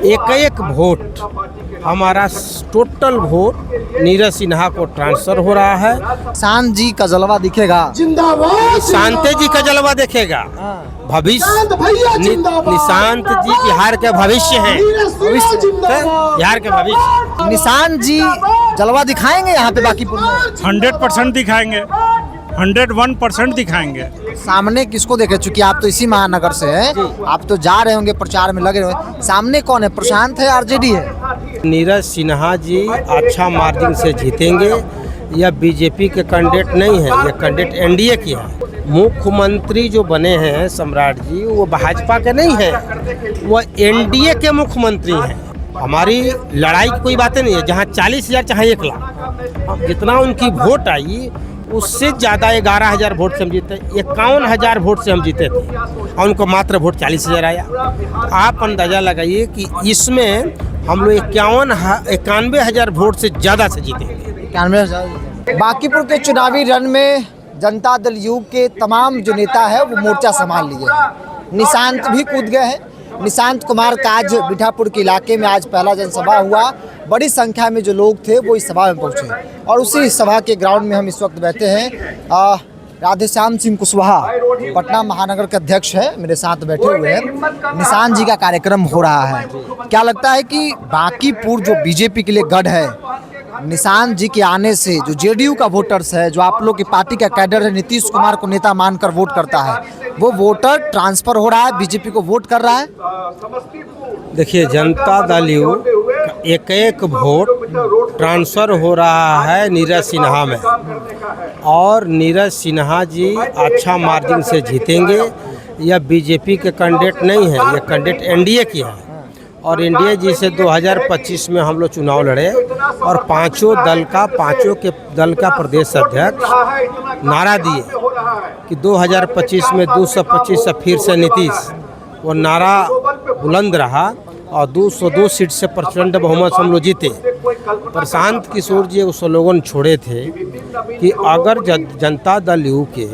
एक एक वोट हमारा टोटल वोट नीरज सिन्हा को ट्रांसफर हो रहा है। शांत जी का जलवा दिखेगा, शांते जी का जलवा देखेगा। भविष्य निशांत जी बिहार के भविष्य हैं, बिहार के भविष्य। निशांत जी जलवा दिखाएंगे यहाँ पे बांकीपुर में? 100% दिखाएंगे, 101% दिखाएंगे। सामने किसको देखे, चूंकि आप तो इसी महानगर से हैं, आप तो जा रहे होंगे, प्रचार में लगे हुए, सामने कौन है? प्रशांत है, आरजेडी है? नीरज सिन्हा जी अच्छा मार्जिन से जीतेंगे। यह बीजेपी के कैंडिडेट नहीं है, यह कैंडिडेट एनडीए की है। मुख्यमंत्री जो बने हैं सम्राट जी, वो भाजपा के नहीं है, वो एनडीए के मुख्यमंत्री हैं। हमारी लड़ाई की कोई बातें नहीं है, जहाँ 40,000 चाहे 1 लाख, जितना उनकी वोट आई उससे ज़्यादा 11,000 वोट से हम जीते। 51,000 वोट से हम जीते थे और उनको मात्र वोट 40,000 आया। आप अंदाज़ा लगाइए कि इसमें हम लोग 91,000 वोट से ज़्यादा से जीतेंगे। 91,000। बांकीपुर के चुनावी रण में जनता दल यू के तमाम जो नेता है वो मोर्चा संभाल लिए। निशांत भी कूद गए हैं। निशांत कुमार का आज बिठापुर के इलाके में आज पहला जनसभा हुआ। बड़ी संख्या में जो लोग थे वो इस सभा में पहुंचे और उसी सभा के ग्राउंड में हम इस वक्त बैठे हैं। राधेश्याम सिंह कुशवाहा पटना महानगर के अध्यक्ष है, मेरे साथ बैठे हुए हैं। निशांत जी का कार्यक्रम हो रहा है। क्या लगता है कि बांकीपुर जो बीजेपी के लिए गढ़ है, निशांत जी के आने से जो जेडीयू का वोटर्स है, जो आप लोग की पार्टी का कैडर है, नीतीश कुमार को नेता मानकर वोट करता है, वो वोटर ट्रांसफर हो रहा है, बीजेपी को वोट कर रहा है? देखिए, जनता दल यू एक एक वोट ट्रांसफ़र हो रहा है नीरज सिन्हा में और नीरज सिन्हा जी अच्छा मार्जिन से जीतेंगे। यह बीजेपी के कैंडिडेट नहीं है, यह कैंडिडेट एनडीए की है और एनडीए जी से 2025 में हम लोग चुनाव लड़े और पांचों के दल का प्रदेश अध्यक्ष नारा दिए कि 2025 में 225 से फिर से नीतीश। वो नारा बुलंद रहा और 202 सीट से प्रचंड बहुमत हम लोग जीते। प्रशांत किशोर जी उस स्लोगन छोड़े थे कि अगर जनता दल यू के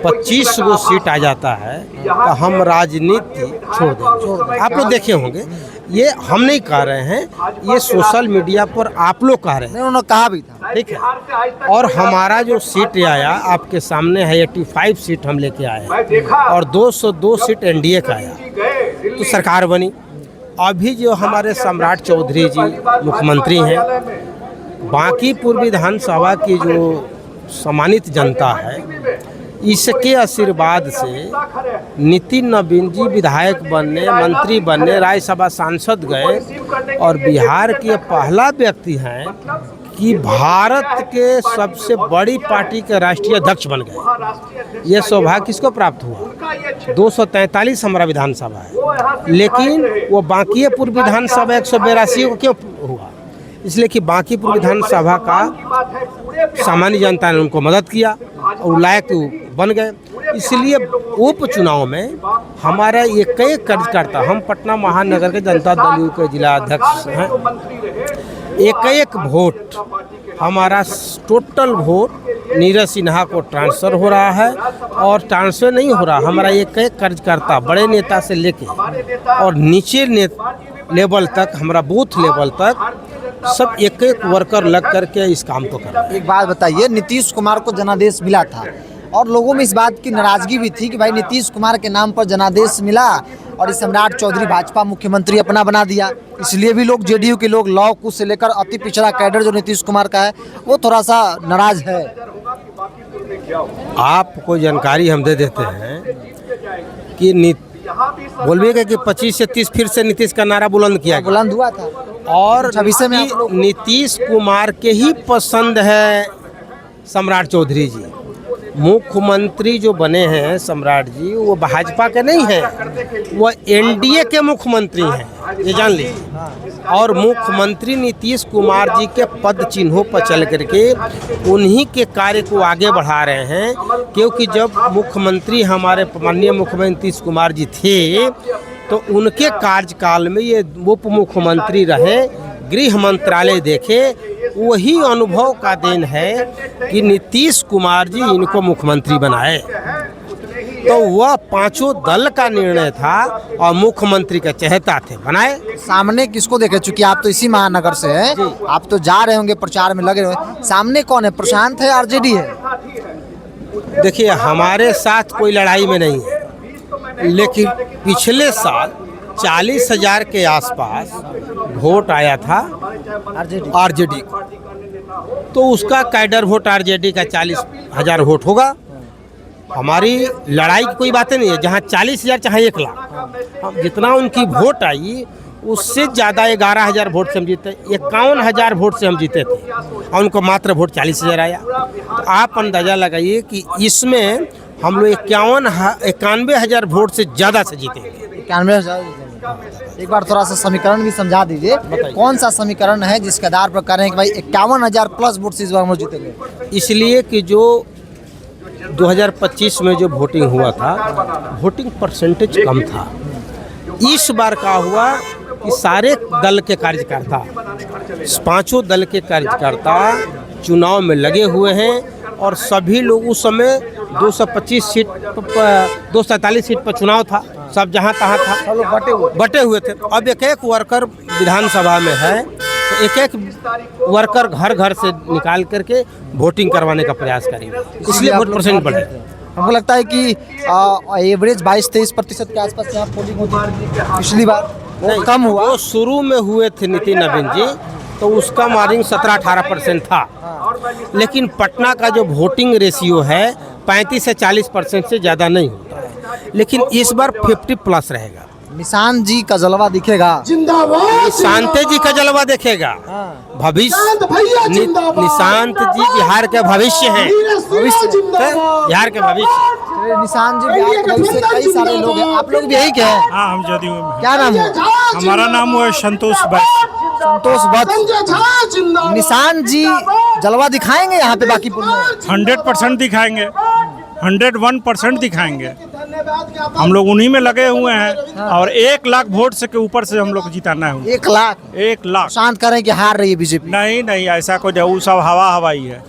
25 गो सीट आ जाता है तो हम राजनीति छोड़ देंगे। आप लोग देखे होंगे, ये हम नहीं कह रहे हैं, ये सोशल मीडिया पर आप लोग कह रहे हैं। उन्होंने कहा भी था, ठीक है। और हमारा जो सीट आया आपके सामने है, 85 सीट हम लेके आए हैं और 202 सीट एनडीए का आया, तो सरकार बनी। अभी जो हमारे सम्राट चौधरी जी मुख्यमंत्री हैं, बांकीपुर विधानसभा की जो सम्मानित जनता है, इसके आशीर्वाद से नितिन नवीन जी विधायक बनने, मंत्री बनने, राज्यसभा सांसद गए और बिहार के पहला व्यक्ति हैं कि भारत के सबसे बड़ी पार्टी के राष्ट्रीय अध्यक्ष बन गए। ये सौभाग्य किसको प्राप्त हुआ? 243 हमारा विधानसभा है, लेकिन वो बांकीपुर विधानसभा 182 को क्यों हुआ? इसलिए कि बांकीपुर विधानसभा का सामान्य जनता ने उनको मदद किया और लायक बन गए। इसलिए उपचुनाव में हमारा एक कार्यकर्ता, हम पटना महानगर के जनता दल यू के जिला अध्यक्ष हैं, एक एक वोट हमारा टोटल वोट नीरज सिन्हा को ट्रांसफ़र हो रहा है और ट्रांसफ़र नहीं हो रहा, हमारा एक एक कार्यकर्ता बड़े नेता से लेके और नीचे लेवल तक, हमारा बूथ लेवल तक सब एक एक वर्कर लग करके इस काम को कर रहे हैं। एक बात बताइए, नीतीश कुमार को जनादेश मिला था और लोगों में इस बात की नाराजगी भी थी कि भाई नीतीश कुमार के नाम पर जनादेश मिला और इस सम्राट चौधरी भाजपा मुख्यमंत्री अपना बना दिया, इसलिए भी लोग जेडीयू के लोग लौ कुश से लेकर अति पिछड़ा कैडर जो नीतीश कुमार का है वो थोड़ा सा नाराज है। आपको जानकारी हम दे देते हैं कि बोलबेगा कि 25 से 30 फिर से नीतीश का नारा बुलंद किया गया, बुलंद हुआ था और नीतीश कुमार के ही पसंद है सम्राट चौधरी जी। मुख्यमंत्री जो बने हैं सम्राट जी, वो भाजपा के नहीं हैं, वो एनडीए के मुख्यमंत्री हैं, ये जान लीजिए। और मुख्यमंत्री नीतीश कुमार जी के पद चिन्हों पर चल करके उन्हीं के कार्य को आगे बढ़ा रहे हैं, क्योंकि जब मुख्यमंत्री हमारे माननीय मुख्यमंत्री नीतीश कुमार जी थे तो उनके कार्यकाल में ये उप मुख्यमंत्री रहे, गृह मंत्रालय देखे, वही अनुभव का देन है कि नीतीश कुमार जी इनको मुख्यमंत्री बनाए। तो वह पांचों दल का निर्णय था और मुख्यमंत्री का चहेता थे, बनाए। सामने किसको देखे, चूंकि आप तो इसी महानगर से हैं, आप तो जा रहे होंगे प्रचार में लगे हुए, सामने कौन है, प्रशांत है, आरजेडी है? देखिए, हमारे साथ कोई लड़ाई में नहीं है, लेकिन पिछले साल 40,000 के आसपास वोट आया था आरजेडी, तो उसका कैडर वोट आरजेडी का 40,000 वोट होगा। हमारी लड़ाई की कोई बातें नहीं है, जहाँ 40,000 चाहे 1 लाख, हम जितना उनकी वोट आई उससे ज़्यादा 11,000 वोट से हम जीते, 51,000 वोट से हम जीते थे और उनको मात्र वोट 40,000 आया। तो आप अंदाज़ा लगाइए कि इसमें हम लोग 91,000 वोट से ज़्यादा से जीतेंगे। 91,000। एक बार थोड़ा सा समीकरण भी समझा दीजिए, कौन सा समीकरण है जिसके आधार पर कह रहे हैं कि भाई 51,000 प्लस वोट से इस बार हम लोग जीतेंगे? इसलिए कि जो 2025 में जो वोटिंग हुआ था, वोटिंग परसेंटेज कम था। इस बार का हुआ कि सारे दल के कार्यकर्ता, पांचों दल के कार्यकर्ता चुनाव में लगे हुए हैं और सभी लोग उस समय 225 सीट 247 सीट पर चुनाव था, सब जहाँ तहाँ था, सब लोग बटे हुए थे। अब एक एक वर्कर विधानसभा में है, तो एक एक वर्कर घर घर से निकाल करके वोटिंग करवाने का प्रयास करेंगे, इसलिए वोट परसेंट बढ़े। हमको लगता है कि एवरेज 22-23% के आसपास यहाँ पोलिंग होती है। पिछली बार नहीं, कम हुआ। जो शुरू में हुए थे नितिन नवीन जी, तो उसका मार्जिन 17-18% था, लेकिन पटना का जो वोटिंग रेशियो है 35 से 40% से ज़्यादा नहीं होता है, लेकिन इस बार 50+ रहेगा। निशांत जी का जलवा दिखेगा, निशांत जी का जलवा देखेगा, भविष्य निशांत जी बिहार के भविष्य हैं, बिहार के भविष्य। निशांत जी बिहार के भविष्य, कई सारे लोग हैं, आप लोग भी यही के हैं? हाँ, हम जदयू में हैं। क्या नाम है? हमारा नाम वो है संतोष वत्स। संतोष वत्स। निशांत जी जलवा दिखाएंगे यहाँ पे बाकीपुर में? 100% दिखाएंगे, 101% दिखाएंगे। हम लोग उन्हीं में लगे हुए हैं और 1 लाख वोट से के ऊपर से हम लोग जिताना है। 1 लाख? 1 लाख। शांत करें कि हार रही है बीजेपी? नहीं, ऐसा कोई वो सब हवाई है,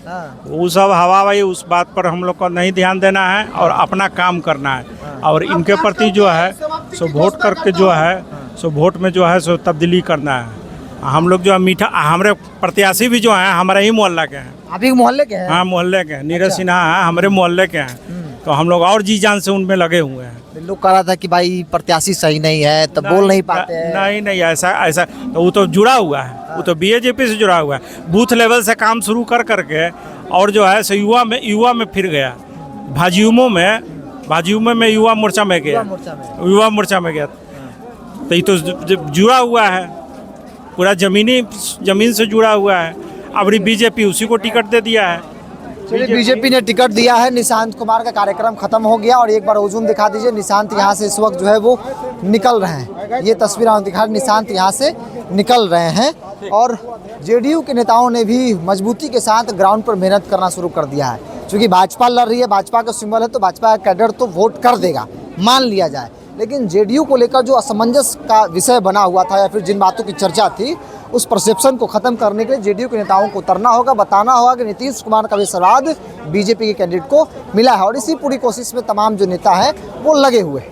वो सब हवाई, उस बात पर हम लोग को नहीं ध्यान देना है और अपना काम करना है। और इनके प्रति जो है सो वोट करके जो है सो वोट में जो है सो तब्दीली करना है। हम लोग जो है मीठा, हमारे प्रत्याशी भी जो हैं हमारे ही मोहल्ला के हैं। आप ही मोहल्ले के हैं? हाँ, मोहल्ले के हैं। नीरज सिन्हा है, हमारे मोहल्ले के हैं, तो हम लोग और जी जान से उनमें लगे हुए हैं। लोग कह रहा था कि भाई प्रत्याशी सही नहीं है, तो बोल नहीं पाते हैं। नहीं, ऐसा तो वो तो जुड़ा हुआ है, वो तो बीजेपी से जुड़ा हुआ है। बूथ लेवल से काम शुरू कर करके और जो है सो युवा में फिर गया, भाजयुमो में युवा मोर्चा में गया, युवा मोर्चा में गया। तो ये तो जुड़ा हुआ है, पूरा जमीन से जुड़ा हुआ है। अब बीजेपी उसी को टिकट दे दिया है। चलिए, बीजेपी ने टिकट दिया है। निशांत कुमार का कार्यक्रम खत्म हो गया और एक बार हुजूम दिखा दीजिए। निशांत यहाँ से इस वक्त जो है वो निकल रहे हैं, ये तस्वीर दिखा, निशांत यहाँ से निकल रहे हैं। और जेडीयू के नेताओं ने भी मजबूती के साथ ग्राउंड पर मेहनत करना शुरू कर दिया है। क्योंकि भाजपा लड़ रही है, भाजपा का सिंबल है, तो भाजपा का कैडर तो वोट कर देगा, मान लिया जाए। लेकिन जेडीयू को लेकर जो असमंजस का विषय बना हुआ था या फिर जिन बातों की चर्चा थी, उस परसेप्शन को खत्म करने के लिए जेडीयू के नेताओं को उतरना होगा, बताना होगा कि नीतीश कुमार का भी आशीर्वाद बीजेपी के कैंडिडेट को मिला है। और इसी पूरी कोशिश में तमाम जो नेता हैं वो लगे हुए हैं।